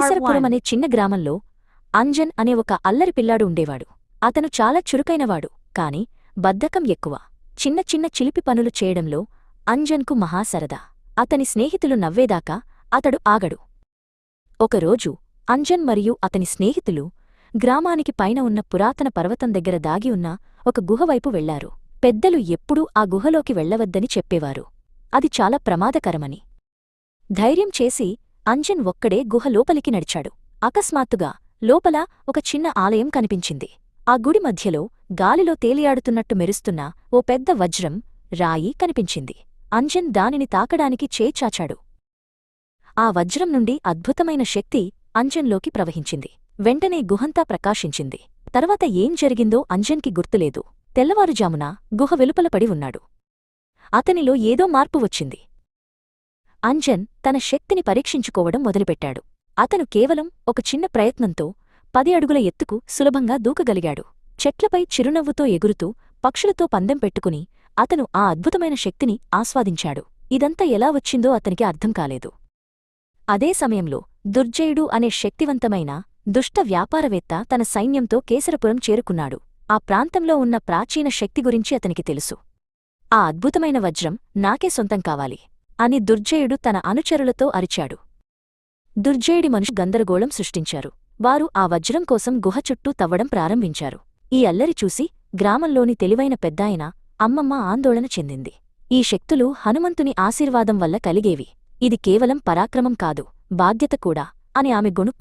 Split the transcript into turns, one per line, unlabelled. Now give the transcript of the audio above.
కేసరపురం అనే చిన్న గ్రామంలో అంజన్ అనే ఒక అల్లరి పిల్లాడు ఉండేవాడు. అతను చాలా చురుకైనవాడు, కాని బద్ధకం ఎక్కువ. చిన్న చిన్న చిలిపి పనులు చేయడంలో అంజన్కు మహా సరదా. అతని స్నేహితులు నవ్వేదాకా అతడు ఆగడు. ఒకరోజు అంజన్ మరియు అతని స్నేహితులు గ్రామానికి పైన ఉన్న పురాతన పర్వతం దగ్గర దాగి ఉన్న ఒక గుహవైపు వెళ్లారు. పెద్దలు ఎప్పుడూ ఆ గుహలోకి వెళ్లవద్దని చెప్పేవారు, అది చాలా ప్రమాదకరమని. ధైర్యం చేసి అంజన్ ఒక్కడే గుహ లోపలికి నడిచాడు. అకస్మాత్తుగా లోపల ఒక చిన్న ఆలయం కనిపించింది. ఆ గుడి మధ్యలో గాలిలో తేలియాడుతున్నట్టు మెరుస్తున్న ఓ పెద్ద వజ్రం, రాయి కనిపించింది. అంజన్ దానిని తాకడానికి చేచాచాడు. ఆ వజ్రం నుండి అద్భుతమైన శక్తి అంజన్లోకి ప్రవహించింది. వెంటనే గుహంతా ప్రకాశించింది. తర్వాత ఏం జరిగిందో అంజన్కి గుర్తులేదు. తెల్లవారుజామున గుహ వెలుపల పడి ఉన్నాడు. అతనిలో ఏదో మార్పు వచ్చింది. అంజన్ తన శక్తిని పరీక్షించుకోవడం మొదలుపెట్టాడు. అతను కేవలం ఒక చిన్న ప్రయత్నంతో 10 అడుగుల ఎత్తుకు సులభంగా దూకగలిగాడు. చెట్లపై చిరునవ్వుతో ఎగురుతూ పక్షులతో పందెం పెట్టుకుని అతను ఆ అద్భుతమైన శక్తిని ఆస్వాదించాడు. ఇదంతా ఎలా వచ్చిందో అతనికి అర్థం కాలేదు. అదే సమయంలో దుర్జయుడు అనే శక్తివంతమైన దుష్ట వ్యాపారవేత్త తన సైన్యంతో కేసరపురం చేరుకున్నాడు. ఆ ప్రాంతంలో ఉన్న ప్రాచీన శక్తి గురించి అతనికి తెలుసు. ఆ అద్భుతమైన వజ్రం నాకే సొంతం కావాలి అని దుర్జయుడు తన అనుచరులతో అరిచాడు. దుర్జయుడి మనుషు గందరగోళం సృష్టించారు. వారు ఆ వజ్రం కోసం గుహ చుట్టూ తవ్వడం ప్రారంభించారు. ఈ అల్లరి చూసి గ్రామంలోని తెలివైన పెద్దాయన అమ్మమ్మ ఆందోళన చెందింది. ఈ శక్తులు హనుమంతుని ఆశీర్వాదం వల్ల కలిగేవి. ఇది కేవలం పరాక్రమం కాదు, బాధ్యత కూడా అని ఆమె గొణుక్కు